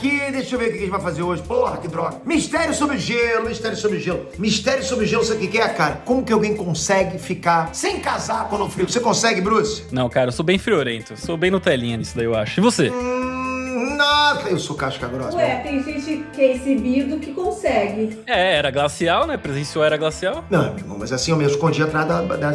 aqui, deixa eu ver o que a gente vai fazer hoje. Porra, que droga. Mistério sobre o gelo, mistério sobre o gelo. Mistério sobre o gelo, sabe o que é, cara? Como que alguém consegue ficar sem casaco no frio? Você consegue, Bruce? Não, cara, eu sou bem friorento. Sou bem Nutelinha nisso daí, eu acho. E você? Nossa, eu sou casca grossa. Ué, tem gente que é exibido que consegue. Era glacial, né? Presenciou era glacial. Não, meu irmão, mas assim eu me escondi atrás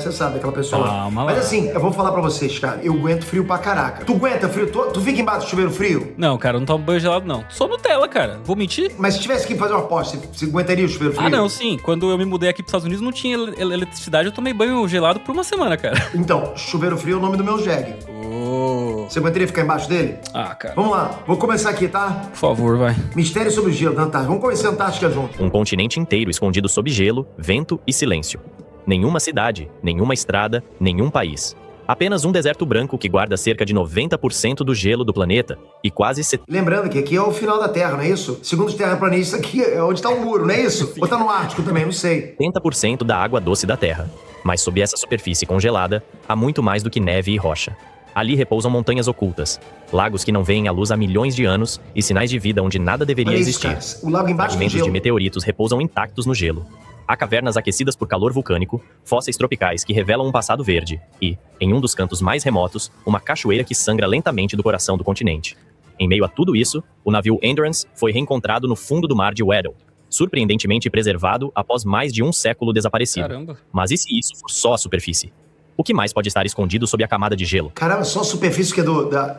você sabe, daquela pessoa. Calma Mas lá. assim, eu vou falar pra vocês, cara, eu aguento frio pra caraca. Tu aguenta frio? Tu fica embaixo do chuveiro frio? Não, cara, eu não tomo banho gelado, não. Sou Nutella, cara. Vou mentir? Mas se tivesse que fazer uma aposta, você aguentaria o chuveiro frio? Ah, não, sim. Quando eu me mudei aqui pros Estados Unidos, não tinha eletricidade. Eu tomei banho gelado por uma semana, cara. Então, chuveiro frio é o nome do meu jegue. Você aguentaria ficar embaixo dele? Ah, cara. Vamos lá, vou começar aqui, tá? Por favor, vai. Mistério sobre o gelo da Antártica. Vamos conhecer a Antártica junto. Um continente inteiro escondido sob gelo, vento e silêncio. Nenhuma cidade, nenhuma estrada, nenhum país. Apenas um deserto branco que guarda cerca de 90% do gelo do planeta e quase Lembrando que aqui é o final da Terra, não é isso? Segundo os terraplanistas, aqui é onde tá o muro, não é isso? Ou tá no Ártico também, não sei. 70% da água doce da Terra. Mas sob essa superfície congelada, há muito mais do que neve e rocha. Ali repousam montanhas ocultas, lagos que não veem a luz há milhões de anos e sinais de vida onde nada deveria Olha isso, existir. cara. O lago embaixo do Fragmentos gelo. de meteoritos repousam intactos no gelo. Há cavernas aquecidas por calor vulcânico, fósseis tropicais que revelam um passado verde e, em um dos cantos mais remotos, uma cachoeira que sangra lentamente do coração do continente. Em meio a tudo isso, o navio Endurance foi reencontrado no fundo do mar de Weddell, surpreendentemente preservado após mais de um século desaparecido. Caramba. Mas e se isso for só a superfície? O que mais pode estar escondido sob a camada de gelo? Caramba, só a superfície que é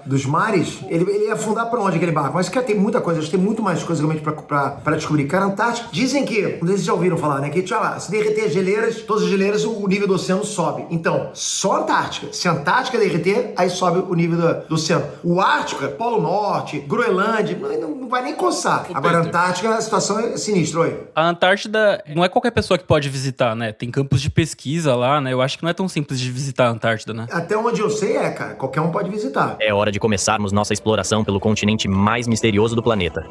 dos mares, ele ia afundar pra onde aquele barco? Mas, cara, tem muita coisa, acho que tem muito mais coisa realmente pra descobrir. Cara, Antártica, dizem que, não sei se vocês já ouviram falar, né? Que, se derreter as geleiras, todas as geleiras, o nível do oceano sobe. Então, só a Antártica. Se a Antártica derreter, aí sobe o nível do oceano. O Ártico, Polo Norte, Groenlândia, não vai nem coçar. Agora, a Antártica, a situação é sinistra, oi. A Antártida não é qualquer pessoa que pode visitar, né? Tem campos de pesquisa lá, né? Eu acho que não é tão simples de visitar a Antártida, né? Até onde eu sei cara, qualquer um pode visitar. É hora de começarmos nossa exploração pelo continente mais misterioso do planeta.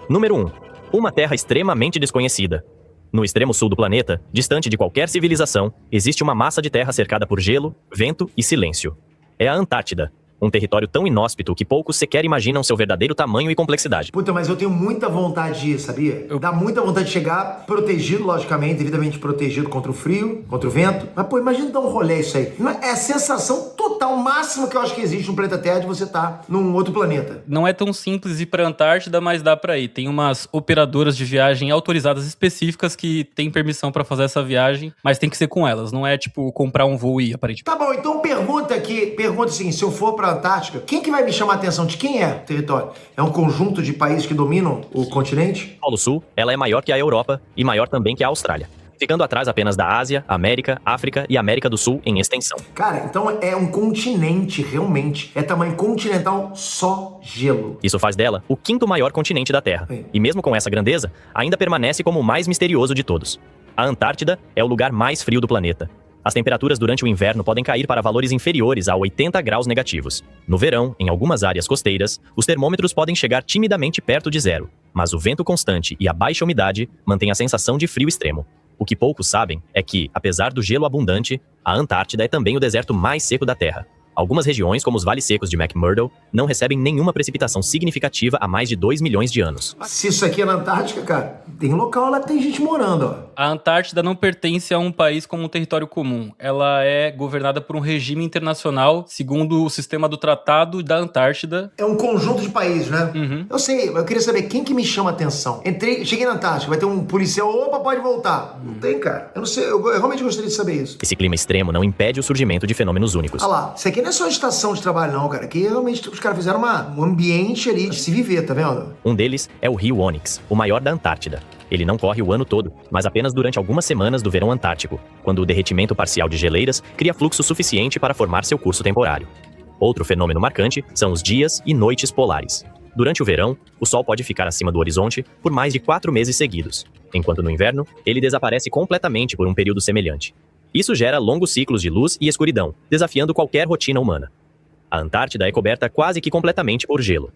Número 1. Uma terra extremamente desconhecida. No extremo sul do planeta, distante de qualquer civilização, existe uma massa de terra cercada por gelo, vento e silêncio. É a Antártida. Um território tão inóspito que poucos sequer imaginam seu verdadeiro tamanho e complexidade. Puta, mas eu tenho muita vontade de ir, sabia? Dá muita vontade de chegar protegido, logicamente, devidamente protegido contra o frio, contra o vento. Mas, pô, imagina dar um rolê isso aí. É a sensação total, máxima que eu acho que existe no planeta Terra de você estar num outro planeta. Não é tão simples ir pra Antártida, mas dá pra ir. Tem umas operadoras de viagem autorizadas específicas que têm permissão pra fazer essa viagem, mas tem que ser com elas. Não é, tipo, comprar um voo e ir, aparentemente. Tá bom, então pergunta assim, se eu for pra Antártica, quem que vai me chamar a atenção? De quem é o território? É um conjunto de países que dominam o continente? Polo Sul, ela é maior que a Europa e maior também que a Austrália, ficando atrás apenas da Ásia, América, África e América do Sul em extensão. Cara, então é um continente, realmente. É tamanho continental, só gelo. Isso faz dela o quinto maior continente da Terra. E mesmo com essa grandeza, ainda permanece como o mais misterioso de todos. A Antártida é o lugar mais frio do planeta. As temperaturas durante o inverno podem cair para valores inferiores a 80 graus negativos. No verão, em algumas áreas costeiras, os termômetros podem chegar timidamente perto de zero, mas o vento constante e a baixa umidade mantêm a sensação de frio extremo. O que poucos sabem é que, apesar do gelo abundante, a Antártida é também o deserto mais seco da Terra. Algumas regiões, como os vales secos de McMurdo, não recebem nenhuma precipitação significativa há mais de 2 milhões de anos. Se isso aqui é na Antártica, cara, tem um local lá que tem gente morando, ó. A Antártida não pertence a um país como um território comum. Ela é governada por um regime internacional, segundo o sistema do Tratado da Antártida. É um conjunto de países, né? Uhum. Eu sei, mas eu queria saber quem que me chama a atenção. Cheguei na Antártica, vai ter um policial, opa, pode voltar. Não tem, cara. Eu não sei, eu realmente gostaria de saber isso. Esse clima extremo não impede o surgimento de fenômenos únicos. Olha lá, isso aqui não é só estação de trabalho não, cara. Aqui realmente os caras fizeram um ambiente ali de se viver, tá vendo? Um deles é o rio Onyx, o maior da Antártida. Ele não corre o ano todo, mas apenas durante algumas semanas do verão antártico, quando o derretimento parcial de geleiras cria fluxo suficiente para formar seu curso temporário. Outro fenômeno marcante são os dias e noites polares. Durante o verão, o sol pode ficar acima do horizonte por mais de 4 meses seguidos, enquanto no inverno, ele desaparece completamente por um período semelhante. Isso gera longos ciclos de luz e escuridão, desafiando qualquer rotina humana. A Antártida é coberta quase que completamente por gelo.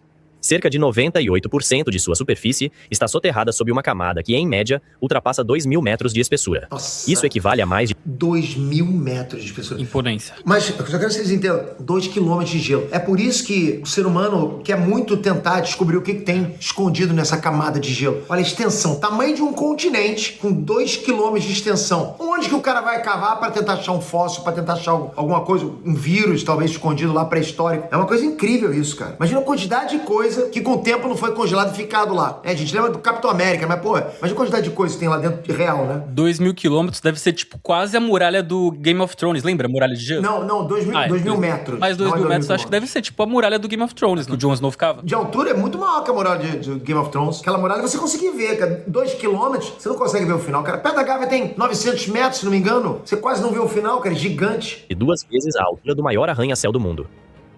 Cerca de 98% de sua superfície está soterrada sob uma camada que, em média, ultrapassa 2.000 metros de espessura. Nossa. Isso equivale a mais de 2.000 metros de espessura. Imponência. Mas eu só quero que vocês entendam, 2 quilômetros de gelo. É por isso que o ser humano quer muito tentar descobrir o que tem escondido nessa camada de gelo. Olha a extensão, tamanho de um continente com 2 quilômetros de extensão. Onde que o cara vai cavar para tentar achar um fóssil, para tentar achar alguma coisa, um vírus talvez escondido lá pré-histórico? É uma coisa incrível isso, cara. Imagina a quantidade de coisa que com o tempo não foi congelado e ficado lá. A gente lembra do Capitão América, mas pô, imagina a quantidade de coisa que tem lá dentro de real, né? 2.000 quilômetros deve ser tipo quase a muralha do Game of Thrones, lembra? A muralha de gelo? Não, 2.000 metros. Mas 2.000 metros acho que deve ser tipo a muralha do Game of Thrones, que o Jon Snow ficava. De altura é muito maior que a muralha de Game of Thrones. Aquela muralha você consegue ver, cara. 2 quilômetros, você não consegue ver o final, cara. Perto da Gávea tem 900 metros, se não me engano. Você quase não vê o final, cara. É gigante. 2 vezes a altura do maior arranha-céu do mundo.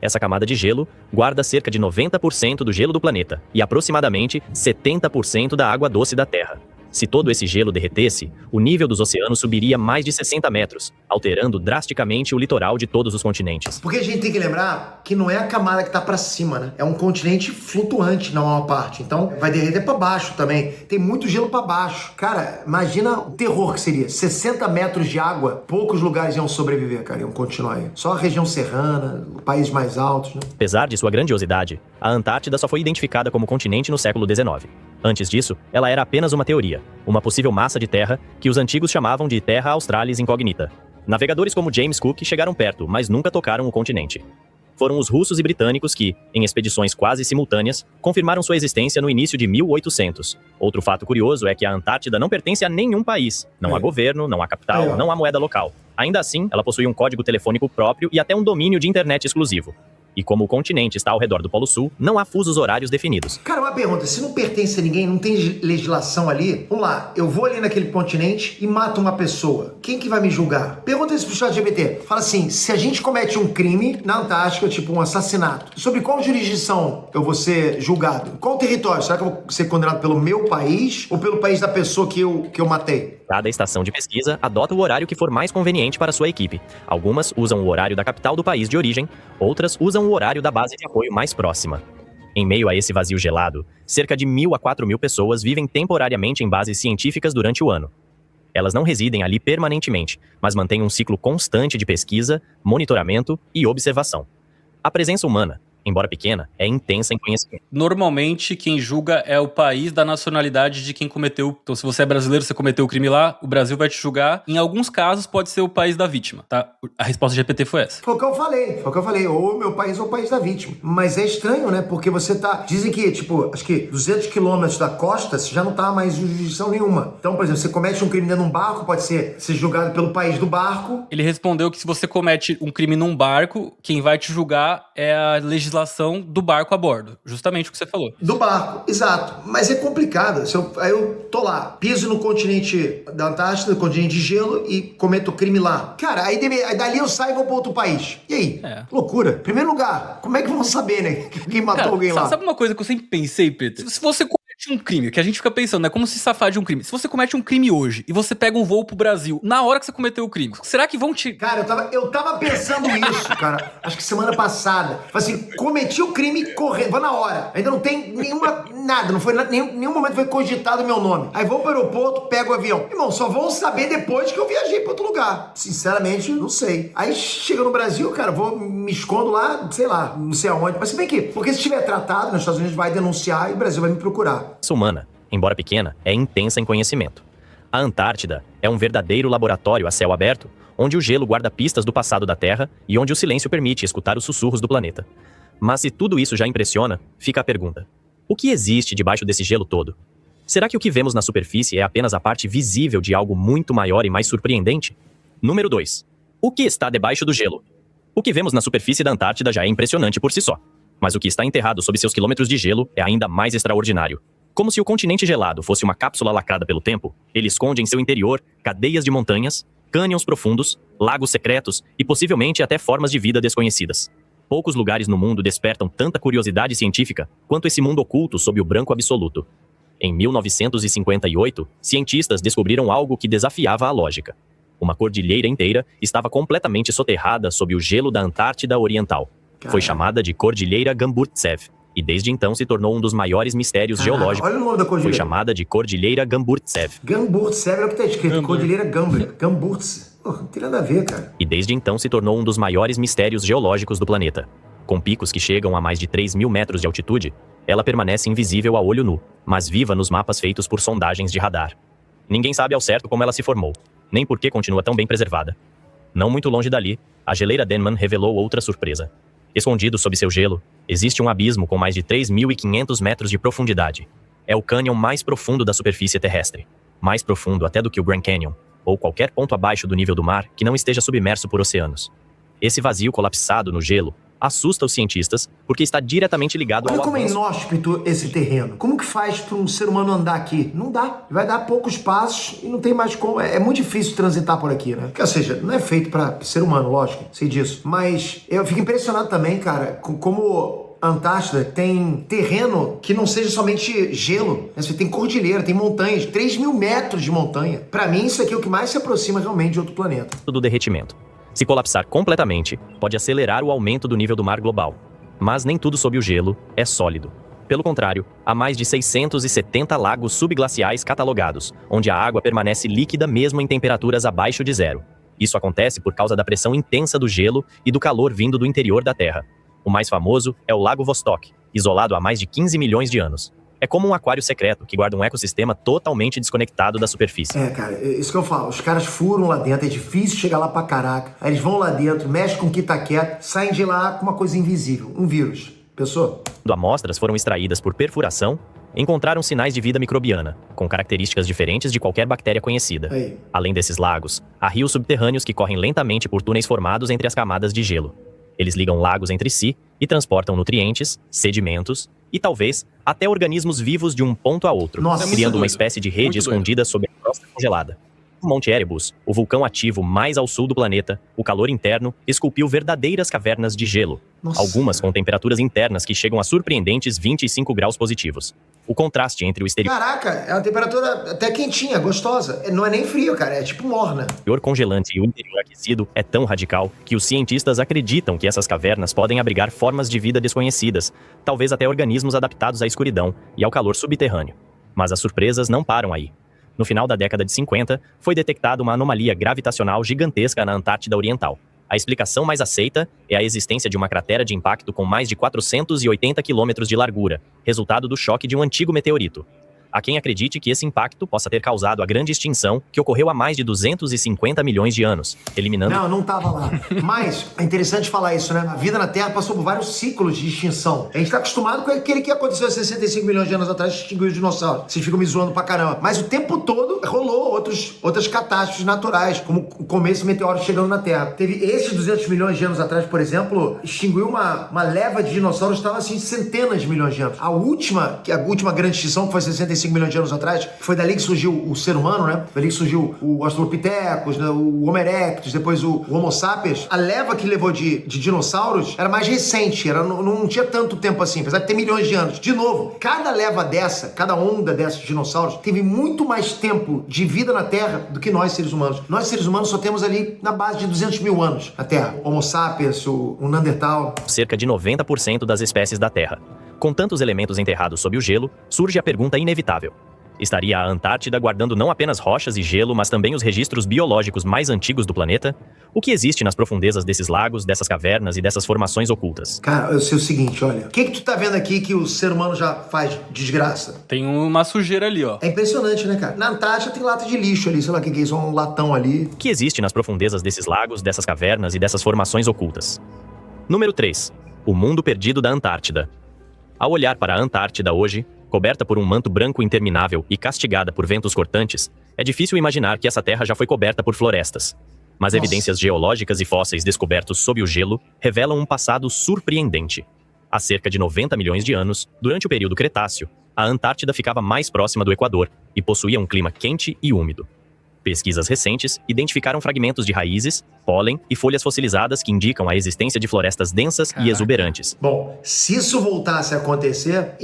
Essa camada de gelo guarda cerca de 90% do gelo do planeta e aproximadamente 70% da água doce da Terra. Se todo esse gelo derretesse, o nível dos oceanos subiria mais de 60 metros, alterando drasticamente o litoral de todos os continentes. Porque a gente tem que lembrar que não é a camada que tá pra cima, né? É um continente flutuante na maior parte. Então vai derreter pra baixo também. Tem muito gelo pra baixo. Cara, imagina o terror que seria. 60 metros de água, poucos lugares iam sobreviver, cara. Iam continuar aí. Só a região serrana, países mais altos, né? Apesar de sua grandiosidade, a Antártida só foi identificada como continente no século XIX. Antes disso, ela era apenas uma teoria, uma possível massa de terra que os antigos chamavam de Terra Australis Incognita. Navegadores como James Cook chegaram perto, mas nunca tocaram o continente. Foram os russos e britânicos que, em expedições quase simultâneas, confirmaram sua existência no início de 1800. Outro fato curioso é que a Antártida não pertence a nenhum país. Não há governo, não há capital, não há moeda local. Ainda assim, ela possui um código telefônico próprio e até um domínio de internet exclusivo. E como o continente está ao redor do Polo Sul, não há fusos horários definidos. Cara, uma pergunta, se não pertence a ninguém, não tem legislação ali, vamos lá, eu vou ali naquele continente e mato uma pessoa, quem que vai me julgar? Pergunta isso pro ChatGPT. Fala assim, se a gente comete um crime na Antártica, tipo um assassinato, sobre qual jurisdição eu vou ser julgado? Qual território? Será que eu vou ser condenado pelo meu país ou pelo país da pessoa que eu matei? Cada estação de pesquisa adota o horário que for mais conveniente para sua equipe. Algumas usam o horário da capital do país de origem, outras usam o horário da base de apoio mais próxima. Em meio a esse vazio gelado, cerca de 1.000 a 4.000 pessoas vivem temporariamente em bases científicas durante o ano. Elas não residem ali permanentemente, mas mantêm um ciclo constante de pesquisa, monitoramento e observação. A presença humana, embora pequena, é intensa em conhecimento. Normalmente, quem julga é o país da nacionalidade de quem cometeu. Então, se você é brasileiro, você cometeu o crime lá, o Brasil vai te julgar. Em alguns casos, pode ser o país da vítima, tá? A resposta do GPT foi essa. Foi o que eu falei. Ou o meu país ou o país da vítima. Mas é estranho, né? Porque você tá... Dizem que, tipo, acho que 200 quilômetros da costa, você já não tá mais em jurisdição nenhuma. Então, por exemplo, você comete um crime dentro de um barco, pode ser julgado pelo país do barco. Ele respondeu que se você comete um crime num barco, quem vai te julgar é a legislação do barco a bordo. Justamente o que você falou. Do barco, exato. Mas é complicado. Aí eu tô lá, piso no continente da Antártida, no continente de gelo e cometo crime lá. Cara, aí dali eu saio e vou pra outro país. E aí? É. Loucura. Primeiro lugar, como é que vão saber, né? Quem matou alguém lá? Sabe uma coisa que eu sempre pensei, Peter? Se você comete um crime, que a gente fica pensando, né? Como se safar de um crime. Se você comete um crime hoje e você pega um voo pro Brasil, na hora que você cometeu o crime, será que vão te... Cara, eu tava pensando isso, cara. Acho que semana passada. Falei assim, cometi o crime correndo, vou na hora. Ainda não tem nada, não foi nenhum momento foi cogitado o meu nome. Aí vou pro aeroporto, pego o avião. Irmão, só vão saber depois que eu viajei pra outro lugar. Sinceramente, não sei. Aí chega no Brasil, cara, me escondo lá, sei lá, não sei aonde. Mas se bem que, porque se tiver tratado, nos Estados Unidos vai denunciar e o Brasil vai me procurar. A raça humana, embora pequena, é intensa em conhecimento. A Antártida é um verdadeiro laboratório a céu aberto, onde o gelo guarda pistas do passado da Terra e onde o silêncio permite escutar os sussurros do planeta. Mas se tudo isso já impressiona, fica a pergunta: o que existe debaixo desse gelo todo? Será que o que vemos na superfície é apenas a parte visível de algo muito maior e mais surpreendente? Número 2. O que está debaixo do gelo? O que vemos na superfície da Antártida já é impressionante por si só. Mas o que está enterrado sob seus quilômetros de gelo é ainda mais extraordinário. Como se o continente gelado fosse uma cápsula lacrada pelo tempo, ele esconde em seu interior cadeias de montanhas, cânions profundos, lagos secretos e possivelmente até formas de vida desconhecidas. Poucos lugares no mundo despertam tanta curiosidade científica quanto esse mundo oculto sob o branco absoluto. Em 1958, cientistas descobriram algo que desafiava a lógica. Uma cordilheira inteira estava completamente soterrada sob o gelo da Antártida Oriental. Foi chamada de Cordilheira Gamburtsev e desde então se tornou um dos maiores mistérios geológicos. Olha o nome da Foi cordilheira. chamada de Cordilheira Gamburtsev. Gamburtsev é o que tá escrito. Gambur. Cordilheira Gambur. Gamburtsev. Pô, não tem nada a ver, cara. E desde então se tornou um dos maiores mistérios geológicos do planeta. Com picos que chegam a mais de 3.000 metros de altitude, ela permanece invisível a olho nu, mas viva nos mapas feitos por sondagens de radar. Ninguém sabe ao certo como ela se formou, nem por que continua tão bem preservada. Não muito longe dali, a geleira Denman revelou outra surpresa. Escondido sob seu gelo, existe um abismo com mais de 3.500 metros de profundidade. É o cânion mais profundo da superfície terrestre. Mais profundo até do que o Grand Canyon, ou qualquer ponto abaixo do nível do mar que não esteja submerso por oceanos. Esse vazio colapsado no gelo assusta os cientistas porque está diretamente ligado Olha ao como é avanço. inóspito esse terreno. Como que faz para um ser humano andar aqui? Não dá. Vai dar poucos passos e não tem mais como. É muito difícil transitar por aqui, né? Ou seja, não é feito para ser humano, lógico, sei disso. Mas eu fico impressionado também, cara, com como a Antártida tem terreno que não seja somente gelo. Você tem cordilheira, tem montanhas, 3.000 metros de montanha. Pra mim, isso aqui é o que mais se aproxima realmente de outro planeta. Do derretimento. Se colapsar completamente, pode acelerar o aumento do nível do mar global. Mas nem tudo sob o gelo é sólido. Pelo contrário, há mais de 670 lagos subglaciais catalogados, onde a água permanece líquida mesmo em temperaturas abaixo de zero. Isso acontece por causa da pressão intensa do gelo e do calor vindo do interior da Terra. O mais famoso é o Lago Vostok, isolado há mais de 15 milhões de anos. É como um aquário secreto que guarda um ecossistema totalmente desconectado da superfície. É, cara, isso que eu falo. Os caras furam lá dentro, é difícil chegar lá pra caraca. Aí eles vão lá dentro, mexem com o que tá quieto, saem de lá com uma coisa invisível, um vírus. Pensou? Quando amostras foram extraídas por perfuração, encontraram sinais de vida microbiana, com características diferentes de qualquer bactéria conhecida. Aí. Além desses lagos, há rios subterrâneos que correm lentamente por túneis formados entre as camadas de gelo. Eles ligam lagos entre si e transportam nutrientes, sedimentos e, talvez, até organismos vivos de um ponto a outro, Nossa, criando uma doido. espécie de rede Muito doido. escondida sob a crosta congelada. O Monte Erebus, o vulcão ativo mais ao sul do planeta, o calor interno esculpiu verdadeiras cavernas de gelo, Nossa. algumas com temperaturas internas que chegam a surpreendentes 25 graus positivos. O contraste entre o exterior Caraca, é uma temperatura até quentinha, gostosa. Não é nem frio, cara, é tipo morna. congelante e o interior aquecido é tão radical que os cientistas acreditam que essas cavernas podem abrigar formas de vida desconhecidas, talvez até organismos adaptados à escuridão e ao calor subterrâneo. Mas as surpresas não param aí. No final da década de 50, foi detectada uma anomalia gravitacional gigantesca na Antártida Oriental. A explicação mais aceita é a existência de uma cratera de impacto com mais de 480 quilômetros de largura, resultado do choque de um antigo meteorito. Há quem acredite que esse impacto possa ter causado a grande extinção que ocorreu há mais de 250 milhões de anos, eliminando Não tava lá. Mas é interessante falar isso, né? A vida na Terra passou por vários ciclos de extinção. A gente tá acostumado com aquele que aconteceu há 65 milhões de anos atrás, extinguiu os dinossauros. Vocês ficam me zoando pra caramba. Mas o tempo todo rolou outras catástrofes naturais, como o começo do meteoro chegando na Terra. Teve esses 200 milhões de anos atrás, por exemplo, extinguiu uma leva de dinossauros que estava assim, centenas de milhões de anos. A última grande extinção, que foi 65 milhões de anos atrás, foi dali que surgiu o ser humano, né? Foi dali que surgiu o Australopithecus, né? O Homo erectus, depois o Homo sapiens. A leva que levou de dinossauros era mais recente, não tinha tanto tempo assim, apesar de ter milhões de anos. De novo, cada leva dessa, cada onda dessas de dinossauros, teve muito mais tempo de vida na Terra do que nós, seres humanos. Nós, seres humanos, só temos ali na base de 200 mil anos na Terra. Homo sapiens, o Neandertal. cerca de 90% das espécies da Terra. Com tantos elementos enterrados sob o gelo, surge a pergunta inevitável. Estaria a Antártida guardando não apenas rochas e gelo, mas também os registros biológicos mais antigos do planeta? O que existe nas profundezas desses lagos, dessas cavernas e dessas formações ocultas? Cara, eu sei o seguinte, olha. O que tu tá vendo aqui que o ser humano já faz desgraça? Tem uma sujeira ali, ó. É impressionante, né, cara? Na Antártida tem lata de lixo ali, sei lá o que é isso, um latão ali. O que existe nas profundezas desses lagos, dessas cavernas e dessas formações ocultas? Número 3. O mundo perdido da Antártida. Ao olhar para a Antártida hoje, coberta por um manto branco interminável e castigada por ventos cortantes, é difícil imaginar que essa terra já foi coberta por florestas. Mas Nossa. evidências geológicas e fósseis descobertos sob o gelo revelam um passado surpreendente. Há cerca de 90 milhões de anos, durante o período Cretáceo, a Antártida ficava mais próxima do Equador e possuía um clima quente e úmido. Pesquisas recentes identificaram fragmentos de raízes, pólen e folhas fossilizadas que indicam a existência de florestas densas e exuberantes. Bom, se isso voltasse a acontecer,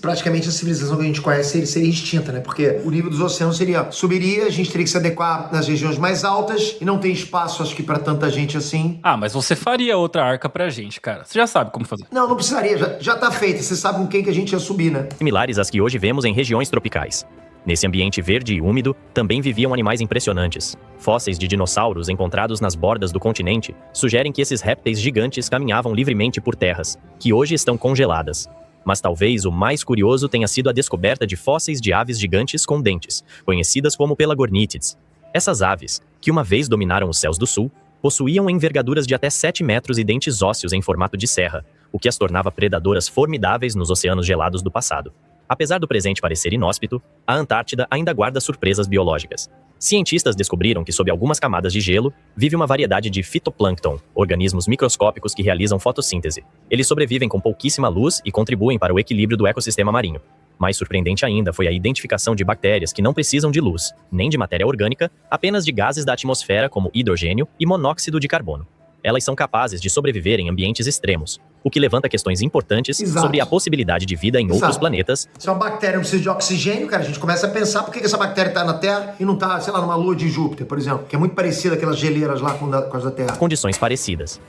praticamente a civilização que a gente conhece seria extinta, né? Porque o nível dos oceanos subiria, a gente teria que se adequar nas regiões mais altas e não tem espaço, acho que, pra tanta gente assim. Ah, mas você faria outra arca pra gente, cara. Você já sabe como fazer. Não precisaria, já tá feita. Você sabe com quem que a gente ia subir, né? Similares às que hoje vemos em regiões tropicais. Nesse ambiente verde e úmido, também viviam animais impressionantes. Fósseis de dinossauros encontrados nas bordas do continente sugerem que esses répteis gigantes caminhavam livremente por terras, que hoje estão congeladas. Mas talvez o mais curioso tenha sido a descoberta de fósseis de aves gigantes com dentes, conhecidas como pelagornítides. Essas aves, que uma vez dominaram os céus do sul, possuíam envergaduras de até 7 metros e dentes ósseos em formato de serra, o que as tornava predadoras formidáveis nos oceanos gelados do passado. Apesar do presente parecer inóspito, a Antártida ainda guarda surpresas biológicas. Cientistas descobriram que sob algumas camadas de gelo vive uma variedade de fitoplâncton, organismos microscópicos que realizam fotossíntese. Eles sobrevivem com pouquíssima luz e contribuem para o equilíbrio do ecossistema marinho. Mais surpreendente ainda foi a identificação de bactérias que não precisam de luz, nem de matéria orgânica, apenas de gases da atmosfera como hidrogênio e monóxido de carbono. Elas são capazes de sobreviver em ambientes extremos, o que levanta questões importantes sobre a possibilidade de vida em outros planetas. Se uma bactéria não precisa de oxigênio, cara, a gente começa a pensar por que essa bactéria tá na Terra e não tá, sei lá, numa lua de Júpiter, por exemplo, que é muito parecida aquelas geleiras lá com as da Terra. Condições parecidas.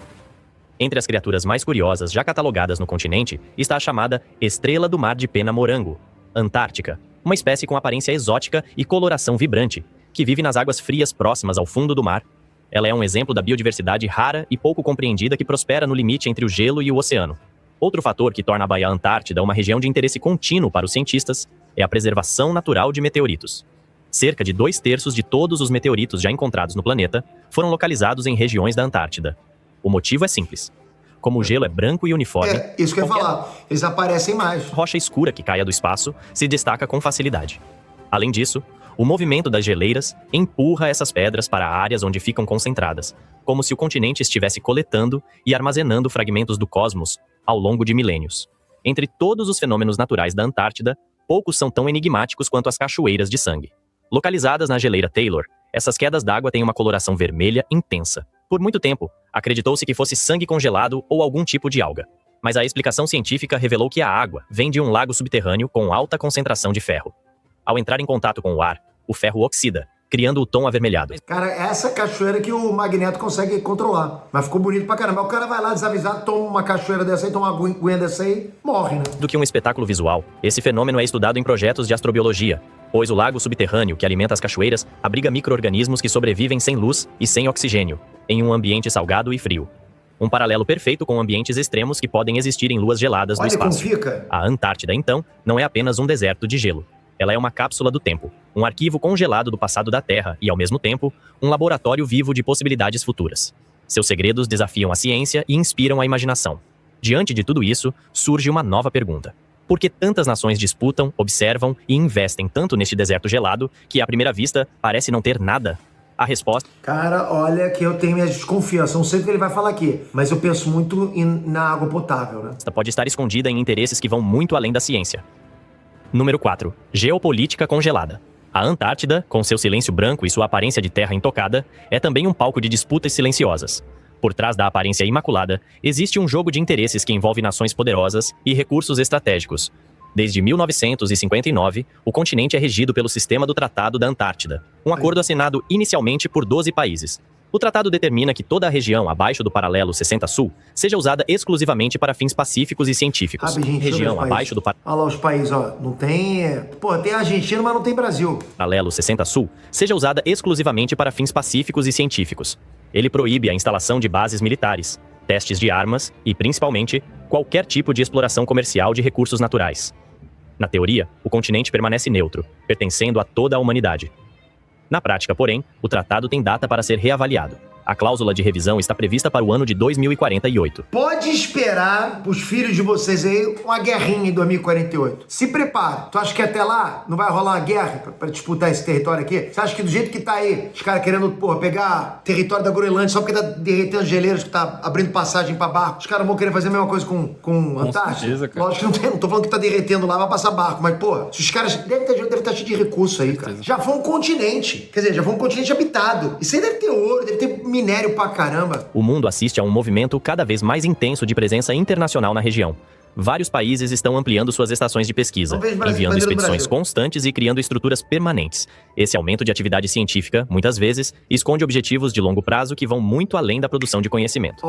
Entre as criaturas mais curiosas já catalogadas no continente está a chamada estrela do mar de pena morango, Antártica, uma espécie com aparência exótica e coloração vibrante, que vive nas águas frias próximas ao fundo do mar. Ela é um exemplo da biodiversidade rara e pouco compreendida que prospera no limite entre o gelo e o oceano. Outro fator que torna a Baía Antártida uma região de interesse contínuo para os cientistas é a preservação natural de meteoritos. Cerca de 2/3 de todos os meteoritos já encontrados no planeta foram localizados em regiões da Antártida. O motivo é simples. Como o gelo é branco e uniforme... É, isso que eu ia falar. Eles aparecem mais. Rocha escura que caia do espaço se destaca com facilidade. Além disso, o movimento das geleiras empurra essas pedras para áreas onde ficam concentradas, como se o continente estivesse coletando e armazenando fragmentos do cosmos ao longo de milênios. Entre todos os fenômenos naturais da Antártida, poucos são tão enigmáticos quanto as cachoeiras de sangue. Localizadas na geleira Taylor, essas quedas d'água têm uma coloração vermelha intensa. Por muito tempo, acreditou-se que fosse sangue congelado ou algum tipo de alga. Mas a explicação científica revelou que a água vem de um lago subterrâneo com alta concentração de ferro. Ao entrar em contato com o ar, o ferro oxida, criando o tom avermelhado. Cara, essa cachoeira que o Magneto consegue controlar. Mas ficou bonito pra caramba. O cara vai lá desavisado, toma uma cachoeira dessa aí, toma uma aguinha dessa aí, morre, né? Do que um espetáculo visual, esse fenômeno é estudado em projetos de astrobiologia, pois o lago subterrâneo que alimenta as cachoeiras abriga micro-organismos que sobrevivem sem luz e sem oxigênio, em um ambiente salgado e frio. Um paralelo perfeito com ambientes extremos que podem existir em luas geladas do espaço. Olha como fica. A Antártida, então, não é apenas um deserto de gelo. Ela é uma cápsula do tempo, um arquivo congelado do passado da Terra e, ao mesmo tempo, um laboratório vivo de possibilidades futuras. Seus segredos desafiam a ciência e inspiram a imaginação. Diante de tudo isso, surge uma nova pergunta. Por que tantas nações disputam, observam e investem tanto neste deserto gelado que, à primeira vista, parece não ter nada? A resposta... Cara, olha que eu tenho minha desconfiança. Não sei o que ele vai falar aqui, mas eu penso muito na água potável, né? Pode estar escondida em interesses que vão muito além da ciência. Número 4. Geopolítica congelada. A Antártida, com seu silêncio branco e sua aparência de terra intocada, é também um palco de disputas silenciosas. Por trás da aparência imaculada, existe um jogo de interesses que envolve nações poderosas e recursos estratégicos. Desde 1959, o continente é regido pelo sistema do Tratado da Antártida, um acordo assinado inicialmente por 12 países. O tratado determina que toda a região abaixo do paralelo 60 Sul seja usada exclusivamente para fins pacíficos e científicos. Região abaixo do Olha lá os países, ó. Não tem... Pô, tem Argentina, mas não tem Brasil. Paralelo 60 Sul seja usada exclusivamente para fins pacíficos e científicos. Ele proíbe a instalação de bases militares, testes de armas e, principalmente, qualquer tipo de exploração comercial de recursos naturais. Na teoria, o continente permanece neutro, pertencendo a toda a humanidade. Na prática, porém, o tratado tem data para ser reavaliado. A cláusula de revisão está prevista para o ano de 2048. Pode esperar os filhos de vocês aí uma guerrinha em 2048. Se prepara. Tu acha que até lá não vai rolar uma guerra pra disputar esse território aqui? Você acha que do jeito que tá aí, os caras querendo, pegar território da Groenlândia só porque tá derretendo geleiras, que tá abrindo passagem pra barco, os caras vão querer fazer a mesma coisa com Antártida? certeza, cara. Lógico que não tô falando que tá derretendo lá, vai passar barco, mas, se os caras devem estar cheio de recursos aí, cara. Já foi um continente. Quer dizer, já foi um continente habitado. Isso aí deve ter ouro, deve ter minério pra caramba. O mundo assiste a um movimento cada vez mais intenso de presença internacional na região. Vários países estão ampliando suas estações de pesquisa, enviando expedições constantes e criando estruturas permanentes. Esse aumento de atividade científica, muitas vezes, esconde objetivos de longo prazo que vão muito além da produção de conhecimento.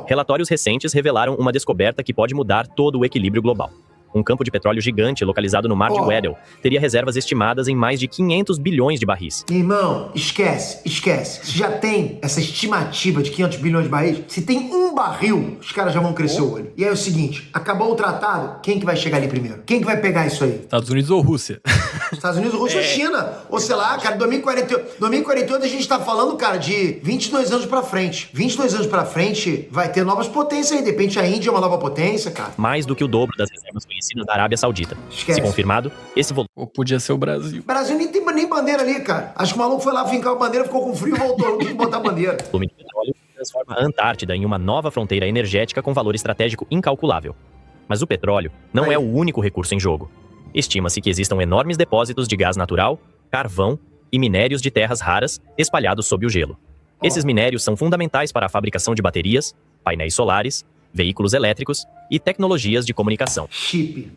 Relatórios recentes revelaram uma descoberta que pode mudar todo o equilíbrio global. Um campo de petróleo gigante localizado no Mar de Weddell teria reservas estimadas em mais de 500 bilhões de barris. Irmão, esquece. Se já tem essa estimativa de 500 bilhões de barris, se tem um barril, os caras já vão crescer o olho. E aí é o seguinte, acabou o tratado, quem que vai chegar ali primeiro? Quem que vai pegar isso aí? Estados Unidos ou Rússia? Estados Unidos, Rússia ou China. Ou sei lá, cara, 2048 a gente tá falando, cara, de 22 anos pra frente. 22 anos pra frente vai ter novas potências aí. De repente a Índia é uma nova potência, cara. Mais do que o dobro das reservas conhecidas da Arábia Saudita. Esquece. Se confirmado, esse volume... Ou podia ser o Brasil. O Brasil nem tem nem bandeira ali, cara. Acho que o maluco foi lá fincar a bandeira, ficou com frio e voltou. Não quis botar a bandeira. O volume de petróleo transforma a Antártida em uma nova fronteira energética com valor estratégico incalculável. Mas o petróleo não é o único recurso em jogo. Estima-se que existam enormes depósitos de gás natural, carvão e minérios de terras raras espalhados sob o gelo. Esses minérios são fundamentais para a fabricação de baterias, painéis solares, veículos elétricos e tecnologias de comunicação. Chip.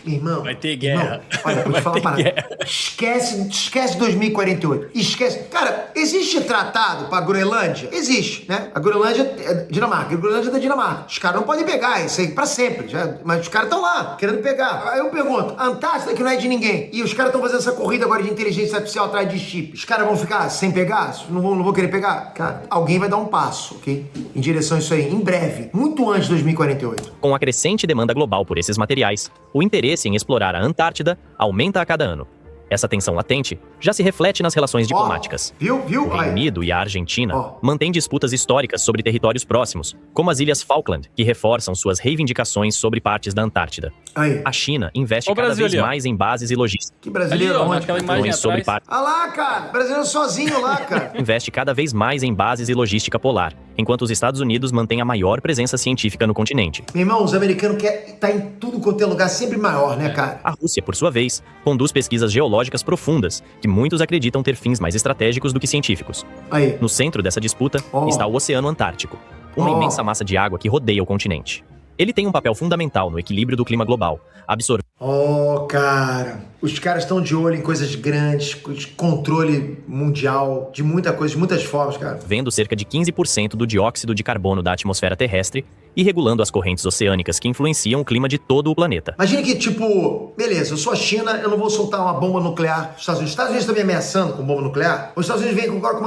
Irmão. Vai ter guerra. Irmão, olha, vou te falar uma parada. Esquece 2048. Esquece. Cara, existe tratado pra Groenlândia? Existe, né? A Groenlândia é Dinamarca. A Groenlândia é da Dinamarca. Os caras não podem pegar isso aí pra sempre. Mas os caras estão lá, querendo pegar. Aí eu pergunto, a Antártida que não é de ninguém. E os caras estão fazendo essa corrida agora de inteligência artificial atrás de chip. Os caras vão ficar sem pegar? Não vão querer pegar? Cara, alguém vai dar um passo, ok? Em direção a isso aí, em breve. Muito antes de 2048. Com a crescente demanda global por esses materiais, o interesse em explorar a Antártida aumenta a cada ano. Essa tensão latente já se reflete nas relações diplomáticas. Viu? O Reino Unido e a Argentina mantêm disputas históricas sobre territórios próximos, como as Ilhas Falkland, que reforçam suas reivindicações sobre partes da Antártida. A China investe cada vez mais em bases e logística. Que brasileiro, ali, naquela imagem sobre Ah lá, cara, brasileiro sozinho lá, cara. Investe cada vez mais em bases e logística polar, enquanto os Estados Unidos mantêm a maior presença científica no continente. Meu irmão, os americanos querem estar em tudo quanto é lugar, sempre maior, né, cara? A Rússia, por sua vez, conduz pesquisas geológicas profundas, que muitos acreditam ter fins mais estratégicos do que científicos. No centro dessa disputa está o Oceano Antártico, uma imensa massa de água que rodeia o continente. Ele tem um papel fundamental no equilíbrio do clima global, absorvendo... Cara, os caras estão de olho em coisas grandes, controle mundial, de muita coisa, de muitas formas, cara. Vendo cerca de 15% do dióxido de carbono da atmosfera terrestre e regulando as correntes oceânicas que influenciam o clima de todo o planeta. Imagina que, beleza, eu sou a China, eu não vou soltar uma bomba nuclear nos Estados Unidos. Os Estados Unidos estão me ameaçando com bomba nuclear. Os Estados Unidos vêm agora com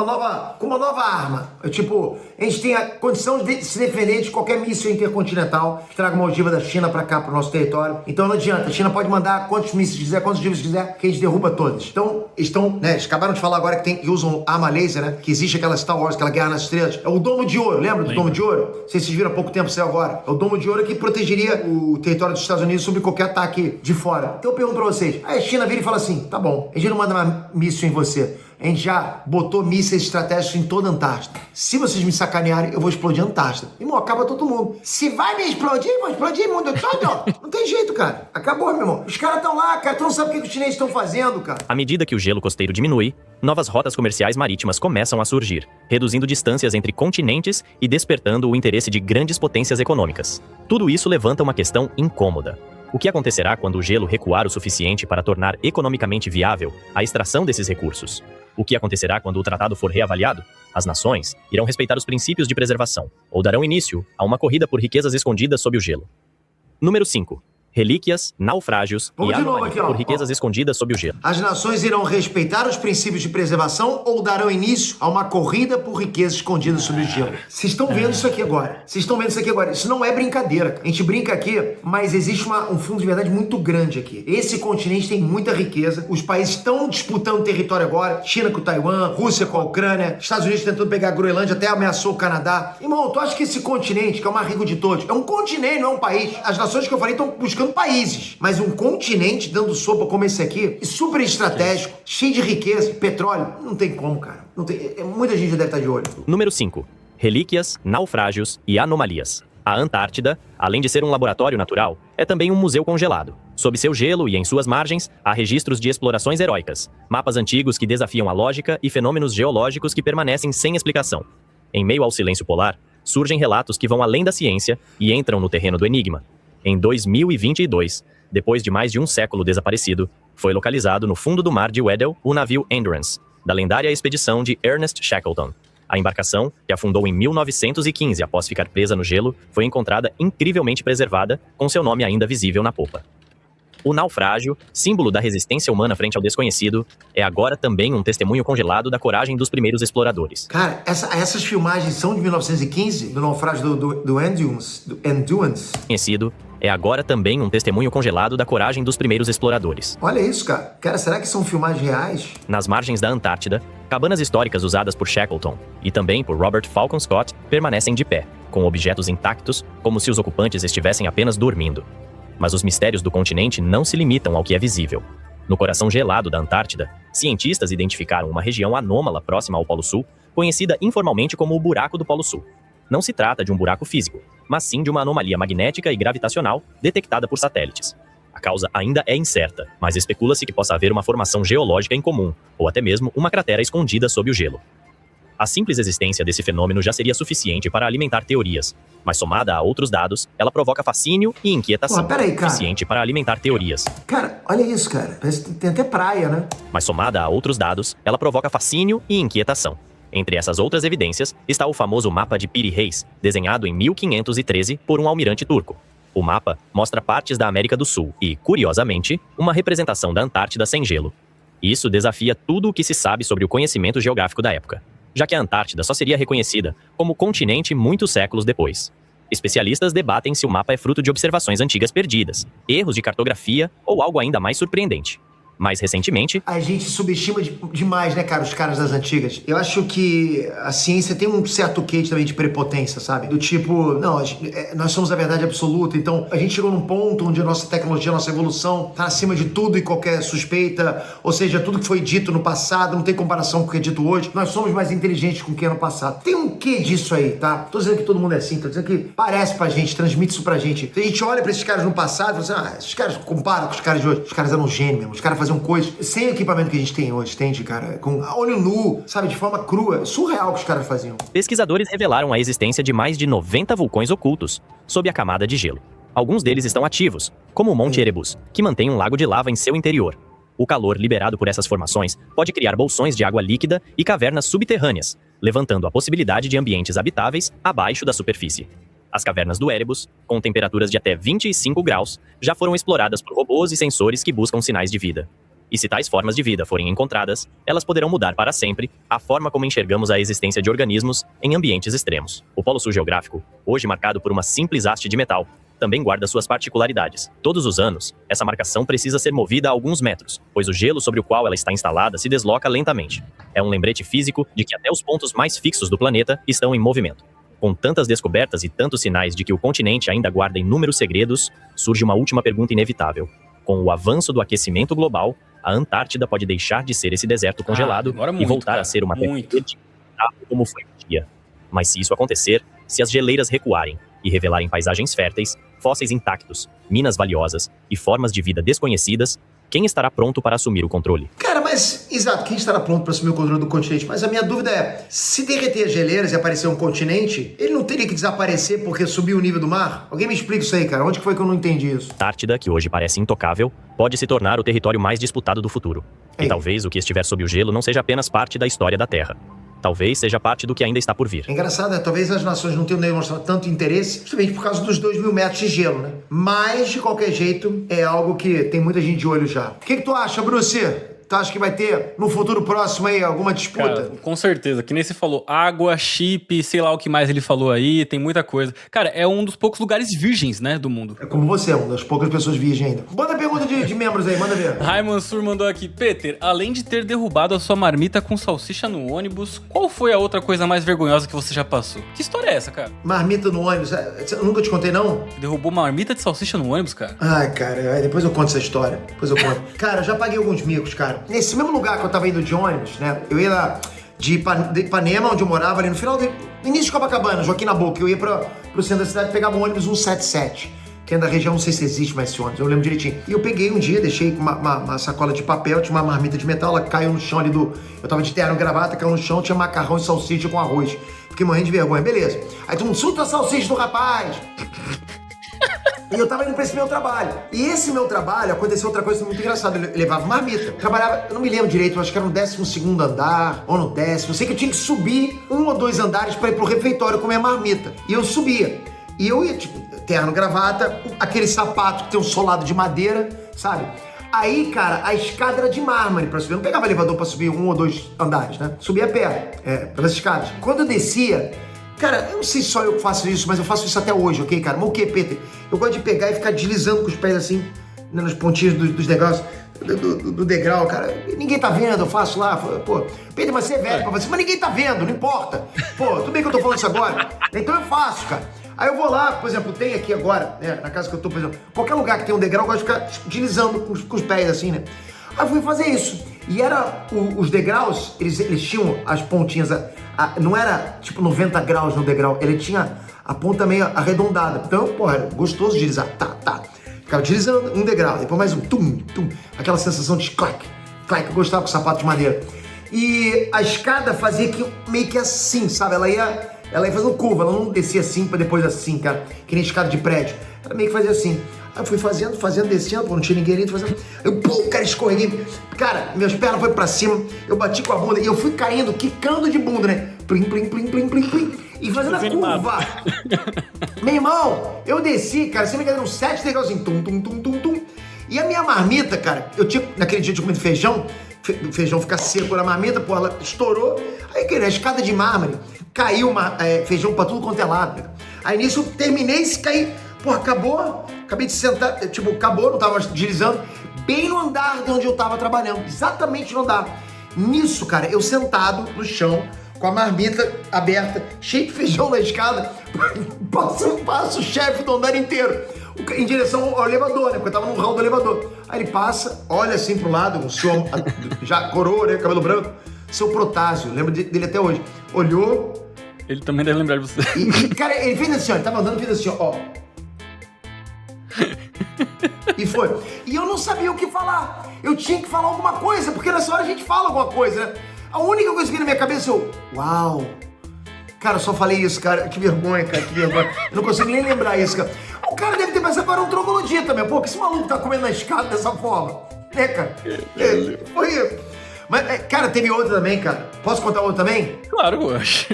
uma nova arma. A gente tem a condição de se defender de qualquer míssil intercontinental que traga uma ogiva da China pra cá, pro nosso território. Então não adianta, a China pode mandar quantos mísseis quiser, quantos ogivas quiser, que a gente derruba todos. Então, eles acabaram de falar agora que usam arma laser, né? Que existe aquela Star Wars, aquela Guerra nas Estrelas. É o Domo de Ouro, lembra do Domo de Ouro? Não sei se vocês viram há pouco tempo, saiu agora. É o Domo de Ouro que protegeria o território dos Estados Unidos sobre qualquer ataque de fora. Então eu pergunto pra vocês, aí a China vira e fala assim, tá bom, a gente não manda mais míssil em você. A gente já botou mísseis estratégicos em toda a Antártida. Se vocês me sacanearem, eu vou explodir a Antártida. Irmão, acaba todo mundo. Se vai me explodir, vou explodir o mundo todo. Não tem jeito, cara. Acabou, meu irmão. Os caras estão lá, cara. Tu não sabe o que os chineses estão fazendo, cara. À medida que o gelo costeiro diminui, novas rotas comerciais marítimas começam a surgir, reduzindo distâncias entre continentes e despertando o interesse de grandes potências econômicas. Tudo isso levanta uma questão incômoda. O que acontecerá quando o gelo recuar o suficiente para tornar economicamente viável a extração desses recursos? O que acontecerá quando o tratado for reavaliado? As nações irão respeitar os princípios de preservação, ou darão início a uma corrida por riquezas escondidas sob o gelo. Número 5. relíquias, naufrágios Vamos e de novo anomalias aqui, ó. por riquezas escondidas sob o gelo. As nações irão respeitar os princípios de preservação ou darão início a uma corrida por riquezas escondidas sob o gelo. Vocês estão vendo isso aqui agora. Isso não é brincadeira. A gente brinca aqui, mas existe um fundo de verdade muito grande aqui. Esse continente tem muita riqueza. Os países estão disputando território agora. China com Taiwan, Rússia com a Ucrânia, Estados Unidos tentando pegar a Groenlândia, até ameaçou o Canadá. Irmão, tu acha que esse continente, que é o mais rico de todos, é um continente, não é um país? As nações que eu falei estão buscando países. Mas um continente dando sopa como esse aqui, super estratégico, cheio de riqueza, petróleo, não tem como, cara. Não tem, muita gente já deve estar de olho. Número 5. Relíquias, naufrágios e anomalias. A Antártida, além de ser um laboratório natural, é também um museu congelado. Sob seu gelo e em suas margens, há registros de explorações heróicas, mapas antigos que desafiam a lógica e fenômenos geológicos que permanecem sem explicação. Em meio ao silêncio polar, surgem relatos que vão além da ciência e entram no terreno do enigma. Em 2022, depois de mais de um século desaparecido, foi localizado no fundo do mar de Weddell o navio Endurance, da lendária expedição de Ernest Shackleton. A embarcação, que afundou em 1915 após ficar presa no gelo, foi encontrada incrivelmente preservada, com seu nome ainda visível na popa. O naufrágio, símbolo da resistência humana frente ao desconhecido, é agora também um testemunho congelado da coragem dos primeiros exploradores. Cara, essas filmagens são de 1915, do naufrágio do Endurance. Conhecido, é agora também um testemunho congelado da coragem dos primeiros exploradores. Olha isso, cara. Cara, será que são filmagens reais? Nas margens da Antártida, cabanas históricas usadas por Shackleton e também por Robert Falcon Scott permanecem de pé, com objetos intactos, como se os ocupantes estivessem apenas dormindo. Mas os mistérios do continente não se limitam ao que é visível. No coração gelado da Antártida, cientistas identificaram uma região anômala próxima ao Polo Sul, conhecida informalmente como o Buraco do Polo Sul. Não se trata de um buraco físico, mas sim de uma anomalia magnética e gravitacional detectada por satélites. A causa ainda é incerta, mas especula-se que possa haver uma formação geológica em comum, ou até mesmo uma cratera escondida sob o gelo. A simples existência desse fenômeno já seria suficiente para alimentar teorias, mas somada a outros dados, ela provoca fascínio e inquietação. Peraí, cara. Suficiente para alimentar teorias. Cara, olha isso, cara. Parece que tem até praia, né? Mas somada a outros dados, ela provoca fascínio e inquietação. Entre essas outras evidências está o famoso mapa de Piri Reis, desenhado em 1513 por um almirante turco. O mapa mostra partes da América do Sul e, curiosamente, uma representação da Antártida sem gelo. Isso desafia tudo o que se sabe sobre o conhecimento geográfico da época, já que a Antártida só seria reconhecida como continente muitos séculos depois. Especialistas debatem se o mapa é fruto de observações antigas perdidas, erros de cartografia ou algo ainda mais surpreendente. Mais recentemente, a gente subestima demais, né, cara, os caras das antigas. Eu acho que a ciência tem um certo quê também de prepotência, sabe? Do tipo, não, nós somos a verdade absoluta, então a gente chegou num ponto onde a nossa tecnologia, a nossa evolução tá acima de tudo e qualquer suspeita, ou seja, tudo que foi dito no passado não tem comparação com o que é dito hoje. Nós somos mais inteligentes com o que é no passado. Tem um quê disso aí, tá? Tô dizendo que todo mundo é assim, tô dizendo que parece pra gente, transmite isso pra gente. Se a gente olha pra esses caras no passado e fala assim, esses caras comparam com os caras de hoje. Os caras eram gênios mesmo, os caras faziam coisas sem o equipamento que a gente tem hoje, entende, cara? Com olho nu, sabe, de forma crua. Surreal que os caras faziam. Pesquisadores revelaram a existência de mais de 90 vulcões ocultos sob a camada de gelo. Alguns deles estão ativos, como o Monte Erebus, que mantém um lago de lava em seu interior. O calor liberado por essas formações pode criar bolsões de água líquida e cavernas subterrâneas, levantando a possibilidade de ambientes habitáveis abaixo da superfície. As cavernas do Erebus, com temperaturas de até 25 graus, já foram exploradas por robôs e sensores que buscam sinais de vida. E se tais formas de vida forem encontradas, elas poderão mudar para sempre a forma como enxergamos a existência de organismos em ambientes extremos. O Polo Sul geográfico, hoje marcado por uma simples haste de metal, também guarda suas particularidades. Todos os anos, essa marcação precisa ser movida a alguns metros, pois o gelo sobre o qual ela está instalada se desloca lentamente. É um lembrete físico de que até os pontos mais fixos do planeta estão em movimento. Com tantas descobertas e tantos sinais de que o continente ainda guarda inúmeros segredos, surge uma última pergunta inevitável. Com o avanço do aquecimento global, a Antártida pode deixar de ser esse deserto congelado e voltar a ser uma terra verde como foi um dia. Mas se isso acontecer, se as geleiras recuarem e revelarem paisagens férteis, fósseis intactos, minas valiosas e formas de vida desconhecidas, quem estará pronto para assumir o controle? Cara, mas, exato, quem estará pronto para assumir o controle do continente? Mas a minha dúvida é, se derreter as geleiras e aparecer um continente, ele não teria que desaparecer porque subiu o nível do mar? Alguém me explica isso aí, cara. Onde que foi que eu não entendi isso? A Antártida, que hoje parece intocável, pode se tornar o território mais disputado do futuro. E talvez o que estiver sob o gelo não seja apenas parte da história da Terra. Talvez seja parte do que ainda está por vir. É engraçado, né? Talvez as nações não tenham demonstrado tanto interesse, justamente por causa dos 2.000 metros de gelo, né? Mas, de qualquer jeito, é algo que tem muita gente de olho já. O que tu acha, Bruce? Tu acha que vai ter, no futuro próximo aí, alguma disputa? Cara, com certeza. Que nem você falou, água, chip, sei lá o que mais ele falou aí, tem muita coisa. Cara, é um dos poucos lugares virgens, né, do mundo. É como você, uma das poucas pessoas virgens ainda. Manda pergunta de membros aí, manda ver. Raiman Sur mandou aqui, Peter, além de ter derrubado a sua marmita com salsicha no ônibus, qual foi a outra coisa mais vergonhosa que você já passou? Que história é essa, cara? Marmita no ônibus, eu nunca te contei, não? Derrubou uma marmita de salsicha no ônibus, cara? Ai, cara, depois eu conto essa história. Depois eu conto. Cara, eu já paguei alguns micos, cara. Nesse mesmo lugar que eu tava indo de ônibus, né? Eu ia lá de Ipanema, onde eu morava, ali no início de Copacabana, Joaquim Nabuco. Eu ia pro centro da cidade, pegava o ônibus 177. Que é da região, não sei se existe mais esse ônibus, eu lembro direitinho. E eu peguei um dia, deixei uma sacola de papel, tinha uma marmita de metal, ela caiu no chão ali eu tava de terno e gravata, caiu no chão, tinha macarrão e salsicha com arroz. Fiquei morrendo de vergonha, beleza. Aí todo mundo, solta a salsicha do rapaz! E eu tava indo pra esse meu trabalho. E esse meu trabalho, aconteceu outra coisa muito engraçada. Eu levava marmita. Eu trabalhava, eu não me lembro direito, eu acho que era no 12º andar, ou no 10º. Eu sei que eu tinha que subir 1 ou 2 andares pra ir pro refeitório comer marmita. E eu subia. E eu ia, tipo, terno, gravata, aquele sapato que tem um solado de madeira, sabe? Aí, cara, a escada era de mármore pra subir. Eu não pegava elevador pra subir 1 ou 2 andares, né? Subia a pé, pelas escadas. Quando eu descia, cara, eu não sei se só eu que faço isso, mas eu faço isso até hoje, ok, cara? Mas o que, Peter? Eu gosto de pegar e ficar deslizando com os pés assim, né, nos pontinhos dos negócios, do degrau, cara. Ninguém tá vendo, eu faço lá. Pô, Peter, mas você é velho pra você, mas ninguém tá vendo, não importa. Pô, tudo bem que eu tô falando isso agora. Então eu faço, cara. Aí eu vou lá, por exemplo, tem aqui agora, né, na casa que eu tô, por exemplo, qualquer lugar que tem um degrau, eu gosto de ficar deslizando com os pés assim, né? Aí eu fui fazer isso. E era, os degraus, eles tinham as pontinhas, não era tipo 90 graus no degrau, ele tinha a ponta meio arredondada. Então, porra, era gostoso de deslizar, tá. Ficava deslizando um degrau, depois mais um, tum, aquela sensação de clac, eu gostava com o sapato de madeira. E a escada fazia meio que assim, sabe? Ela ia fazendo curva, ela não descia assim pra depois assim, cara, que nem escada de prédio. Ela meio que fazia assim. Aí eu fui fazendo, descendo, não tinha ninguém ali, fazendo. Eu, cara, escorreguei. Cara, meus pernas foram pra cima, eu bati com a bunda e eu fui caindo, quicando de bunda, né? Plim. E fazendo a curva. Meu irmão, eu desci, cara, você me engano, uns 7 degraus assim, tum. E a minha marmita, cara, naquele dia eu tinha comido feijão, o feijão fica seco na marmita, pô, ela estourou. Aí, cara, a escada de mármore, caiu feijão pra tudo quanto é lado. Aí nisso eu terminei, se cair, pô, acabei de sentar, acabou, não tava deslizando, bem no andar de onde eu tava trabalhando, exatamente no andar. Nisso, cara, eu sentado no chão, com a marmita aberta, cheio de feijão na escada, passa o chefe do andar inteiro, em direção ao elevador, né? Porque eu tava no hall do elevador. Aí ele passa, olha assim pro lado, um senhor já coroa, né? Cabelo branco, seu Protásio, lembro dele até hoje. Olhou. Ele também deve lembrar de você. E cara, ele fez assim, ó, ele tava andando e fez assim, ó. E foi. E eu não sabia o que falar. Eu tinha que falar alguma coisa, porque nessa hora a gente fala alguma coisa, né? A única coisa que veio na minha cabeça, uau! Cara, eu só falei isso, cara. Que vergonha, cara, que vergonha. Eu não consigo nem lembrar isso, cara. O cara deve ter pensado que era um troglodita também. Pô, que esse maluco tá comendo na escada dessa forma? Né, cara? Foi isso. Mas, cara, teve outra também, cara. Posso contar outra também? Claro, eu acho.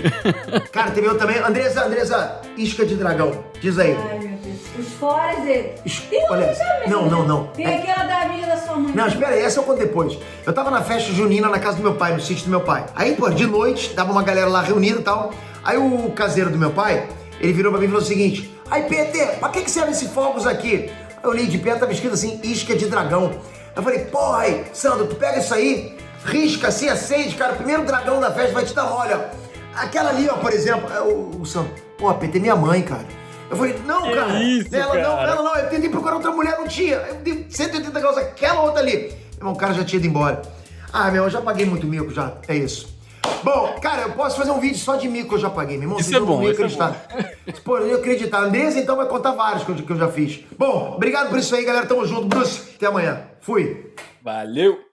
Cara, teve outra também. Andresa, isca de dragão. Diz aí. Ai, meu Deus. Os fora dele. Tem uma Olha, também. não. Tem aquela da amiga da sua mãe. Não, espera aí, essa eu conto depois. Eu tava na festa junina na casa do meu pai, no sítio do meu pai. Aí, pô, de noite, tava uma galera lá reunida e tal. Aí o caseiro do meu pai, ele virou pra mim e falou o seguinte: aí, Peter, pra que servem esses fogos aqui? Aí eu olhei de perto, tava escrito assim, isca de dragão. Eu falei, porra, aí, Sandro, tu pega isso aí, risca assim, acende, cara, o primeiro dragão da festa vai te dar mole, ó. Aquela ali, ó, por exemplo, o Sandro, pô, Peter é minha mãe, cara. Eu falei, não, cara. Isso, ela não, eu tentei procurar outra mulher, não tinha. Eu dei 180 graus, aquela outra ali. Meu irmão, o cara já tinha ido embora. Ah, meu irmão, eu já paguei muito mico já, é isso. Bom, cara, eu posso fazer um vídeo só de mico que eu já paguei, meu irmão. Isso é bom, isso é bom. Pô, eu ia acreditar. Andressa, então, vai contar vários que eu já fiz. Bom, obrigado por isso aí, galera. Tamo junto. Bruce, até amanhã. Fui. Valeu!